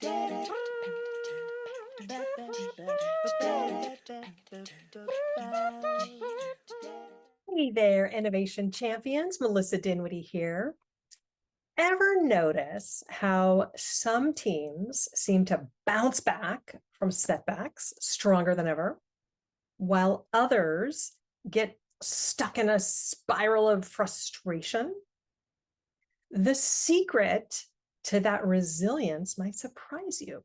Hey there, innovation champions. Melissa Dinwiddie here. Ever notice how some teams seem to bounce back from setbacks stronger than ever, while others get stuck in a spiral of frustration? The secret to that resilience might surprise you.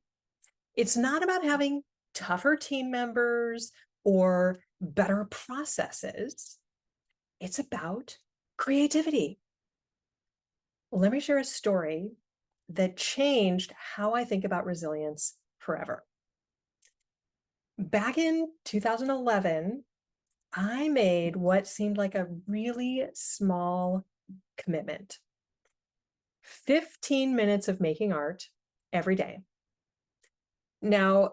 It's not about having tougher team members or better processes. It's about creativity. Let me share a story that changed how I think about resilience forever. Back in 2011, I made what seemed like a really small commitment. 15 minutes of making art every day. Now,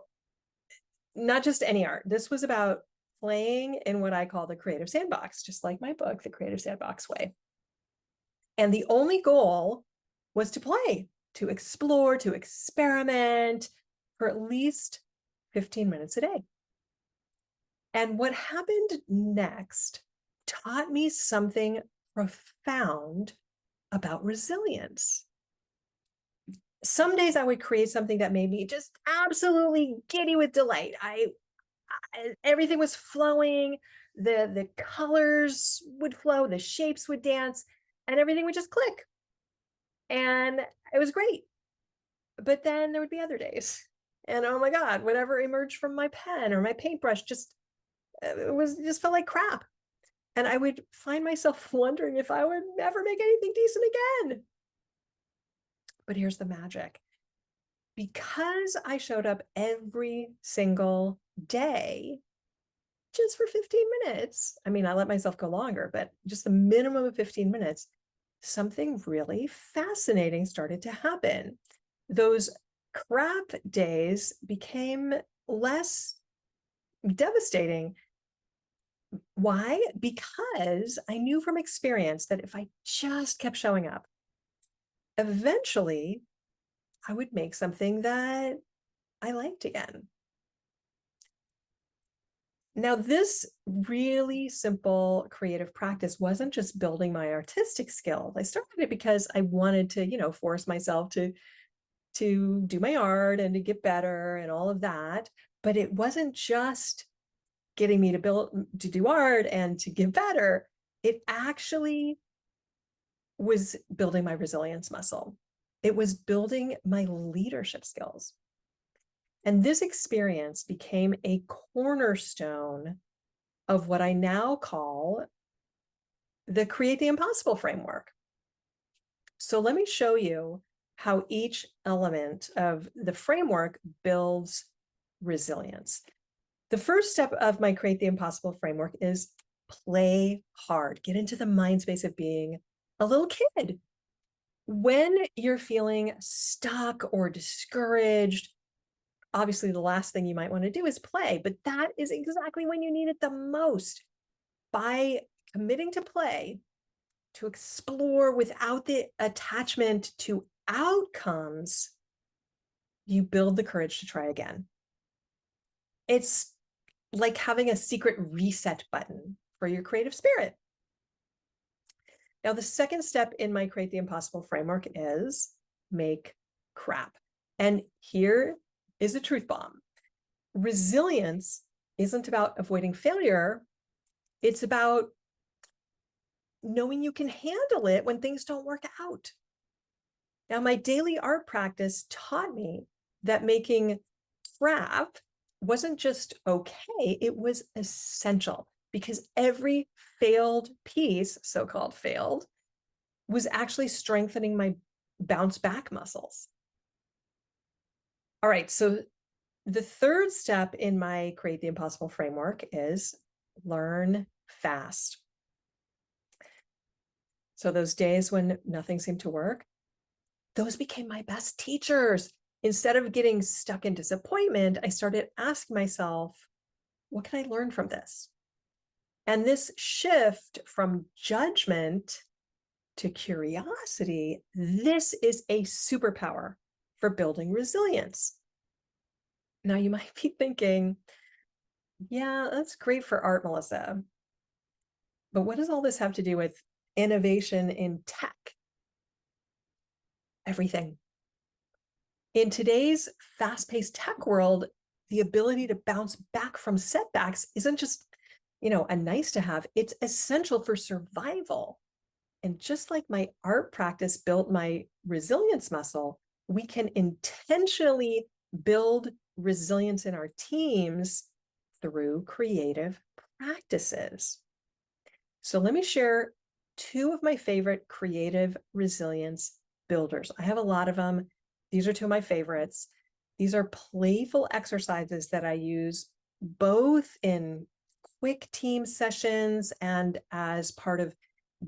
not just any art. This was about playing in what I call the creative sandbox, just like my book, The Creative Sandbox Way. And the only goal was to play, to explore, to experiment for at least 15 minutes a day. And what happened next taught me something profound about resilience. Some days I would create something that made me just absolutely giddy with delight. Everything was flowing, the colors would flow, the shapes would dance, and everything would just click. And it was great. But then there would be other days. And oh my God, whatever emerged from my pen or my paintbrush just felt like crap. And I would find myself wondering if I would ever make anything decent again. But here's the magic. Because I showed up every single day, just for 15 minutes, I mean, I let myself go longer, but just the minimum of 15 minutes, something really fascinating started to happen. Those crap days became less devastating. Why? Because I knew from experience that if I just kept showing up, eventually I would make something that I liked again. Now, this really simple creative practice wasn't just building my artistic skills. I started it because I wanted to, force myself to do my art and to get better and all of that. But it wasn't just getting me to do art and to get better. It actually was building my resilience muscle. It was building my leadership skills. And this experience became a cornerstone of what I now call the Create the Impossible framework. So let me show you how each element of the framework builds resilience. The first step of my Create the Impossible framework is play hard. Get into the mind space of being a little kid. When you're feeling stuck or discouraged, obviously the last thing you might want to do is play, but that is exactly when you need it the most. By committing to play, to explore without the attachment to outcomes, you build the courage to try again. It's like having a secret reset button for your creative spirit. Now, the second step in my Create the Impossible framework is make crap. And here is a truth bomb. Resilience isn't about avoiding failure. It's about knowing you can handle it when things don't work out. Now, my daily art practice taught me that making crap wasn't just okay, it was essential, because every failed piece, so-called failed, was actually strengthening my bounce back muscles. All right, so the third step in my Create the Impossible framework is learn fast. So those days when nothing seemed to work, those became my best teachers. Instead of getting stuck in disappointment, I started asking myself, what can I learn from this? And this shift from judgment to curiosity, this is a superpower for building resilience. Now you might be thinking, yeah, that's great for art, Melissa. But what does all this have to do with innovation in tech? Everything. In today's fast-paced tech world, the ability to bounce back from setbacks isn't just, a nice to have, it's essential for survival. And just like my art practice built my resilience muscle, we can intentionally build resilience in our teams through creative practices. So let me share two of my favorite creative resilience builders. I have a lot of them. These are two of my favorites. These are playful exercises that I use both in quick team sessions and as part of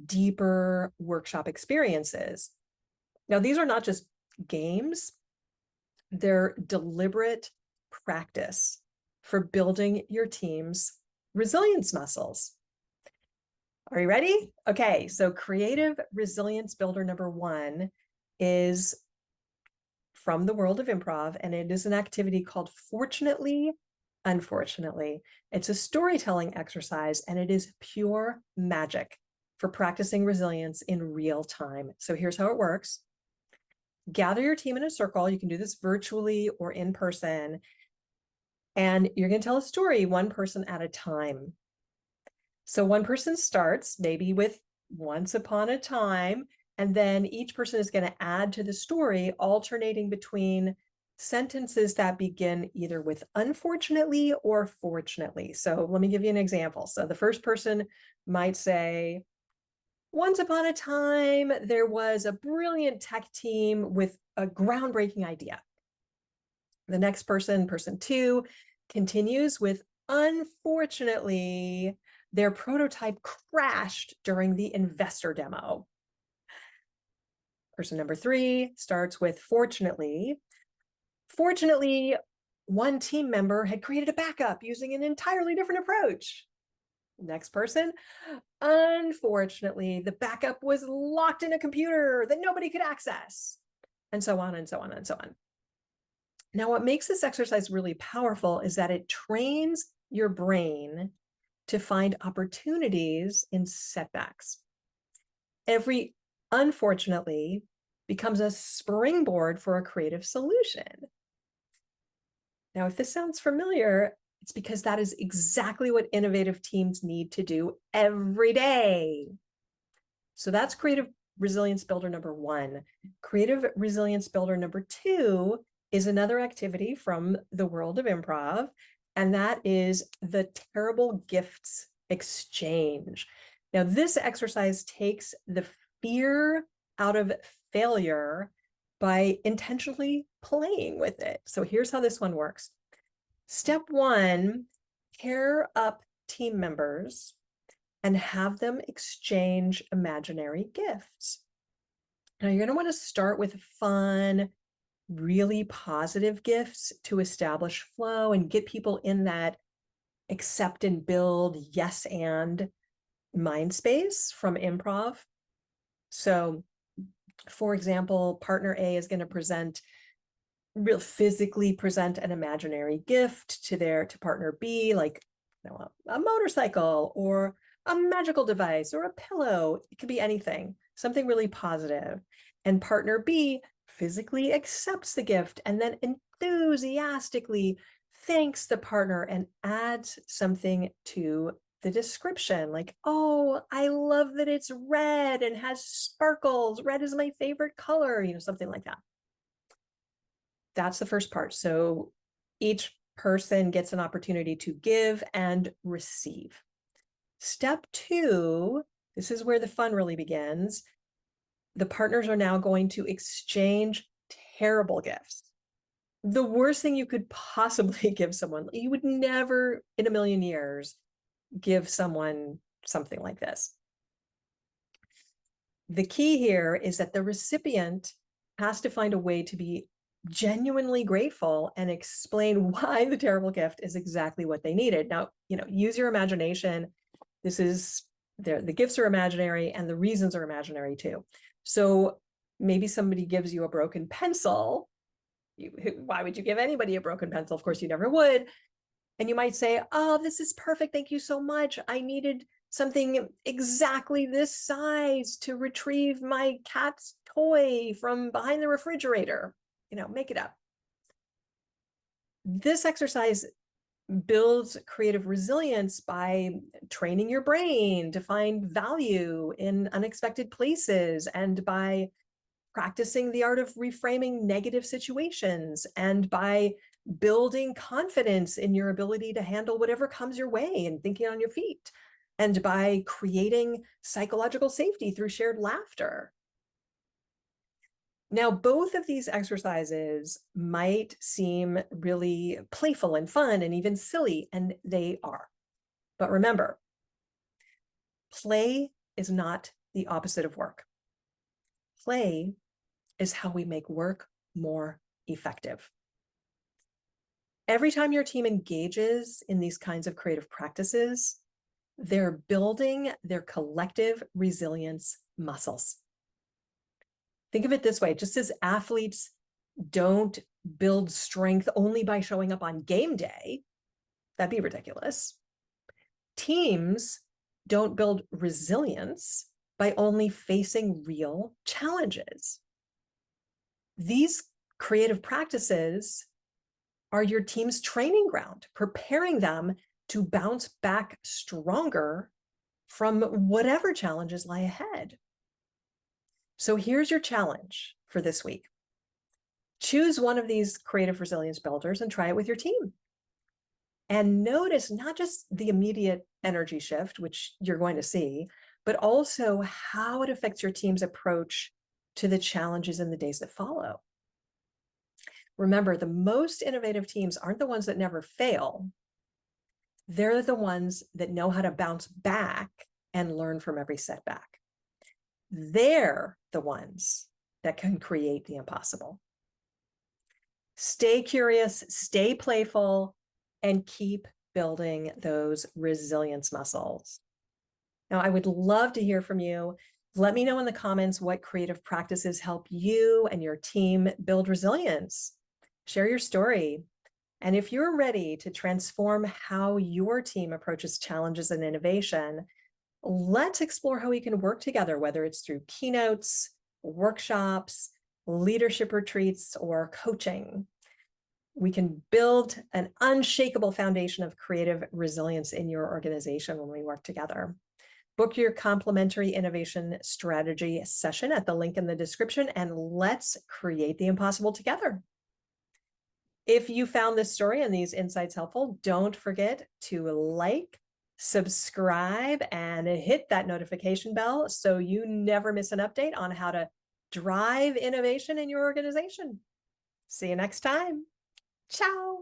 deeper workshop experiences. Now, these are not just games, they're deliberate practice for building your team's resilience muscles. Are you ready? Okay, so creative resilience builder number one is from the world of improv, and it is an activity called Fortunately, Unfortunately. It's a storytelling exercise, and it is pure magic for practicing resilience in real time. So here's how it works. Gather your team in a circle. You can do this virtually or in person, and you're going to tell a story one person at a time. So one person starts maybe with once upon a time, and then each person is going to add to the story, alternating between sentences that begin either with unfortunately or fortunately. So let me give you an example. So the first person might say, once upon a time, there was a brilliant tech team with a groundbreaking idea. The next person, person two, continues with, unfortunately, their prototype crashed during the investor demo. Person number three starts with, fortunately, one team member had created a backup using an entirely different approach. Next person, unfortunately, the backup was locked in a computer that nobody could access, and so on and so on and so on. Now, what makes this exercise really powerful is that it trains your brain to find opportunities in setbacks. Every unfortunately becomes a springboard for a creative solution. Now, if this sounds familiar, it's because that is exactly what innovative teams need to do every day. So that's creative resilience builder number one. Creative resilience builder number two is another activity from the world of improv, and that is the terrible gifts exchange. Now, this exercise takes the fear out of failure by intentionally playing with it. So here's how this one works. Step one, pair up team members and have them exchange imaginary gifts. Now, you're going to want to start with fun, really positive gifts to establish flow and get people in that accept and build, yes, and mind space from improv. So, for example, partner A is going to physically present an imaginary gift to partner B, like a motorcycle or a magical device or a pillow. It could be anything, something really positive. And partner B physically accepts the gift and then enthusiastically thanks the partner and adds something to the description, like, oh, I love that it's red and has sparkles. Red is my favorite color, something like that. That's the first part. So each person gets an opportunity to give and receive. Step two, this is where the fun really begins. The partners are now going to exchange terrible gifts. The worst thing you could possibly give someone. You would never in a million years give someone something like this. The key here is that the recipient has to find a way to be genuinely grateful and explain why the terrible gift is exactly what they needed. Now, use your imagination. The gifts are imaginary and the reasons are imaginary too. So maybe somebody gives you a broken pencil Why would you give anybody a broken pencil? Of course, you never would. And you might say, oh, this is perfect. Thank you so much. I needed something exactly this size to retrieve my cat's toy from behind the refrigerator. Make it up. This exercise builds creative resilience by training your brain to find value in unexpected places, and by practicing the art of reframing negative situations, and by building confidence in your ability to handle whatever comes your way and thinking on your feet, and by creating psychological safety through shared laughter. Now, both of these exercises might seem really playful and fun and even silly, and they are. But remember, play is not the opposite of work. Play is how we make work more effective. Every time your team engages in these kinds of creative practices, they're building their collective resilience muscles. Think of it this way: just as athletes don't build strength only by showing up on game day, that'd be ridiculous. Teams don't build resilience by only facing real challenges. These creative practices are your team's training ground, preparing them to bounce back stronger from whatever challenges lie ahead. So here's your challenge for this week. Choose one of these creative resilience builders and try it with your team. And notice not just the immediate energy shift, which you're going to see, but also how it affects your team's approach to the challenges in the days that follow. Remember, the most innovative teams aren't the ones that never fail. They're the ones that know how to bounce back and learn from every setback. They're the ones that can create the impossible. Stay curious, stay playful, and keep building those resilience muscles. Now, I would love to hear from you. Let me know in the comments what creative practices help you and your team build resilience. Share your story. And if you're ready to transform how your team approaches challenges and innovation, let's explore how we can work together, whether it's through keynotes, workshops, leadership retreats, or coaching. We can build an unshakable foundation of creative resilience in your organization when we work together. Book your complimentary innovation strategy session at the link in the description, and let's create the impossible together. If you found this story and these insights helpful, don't forget to like, subscribe, and hit that notification bell so you never miss an update on how to drive innovation in your organization. See you next time. Ciao.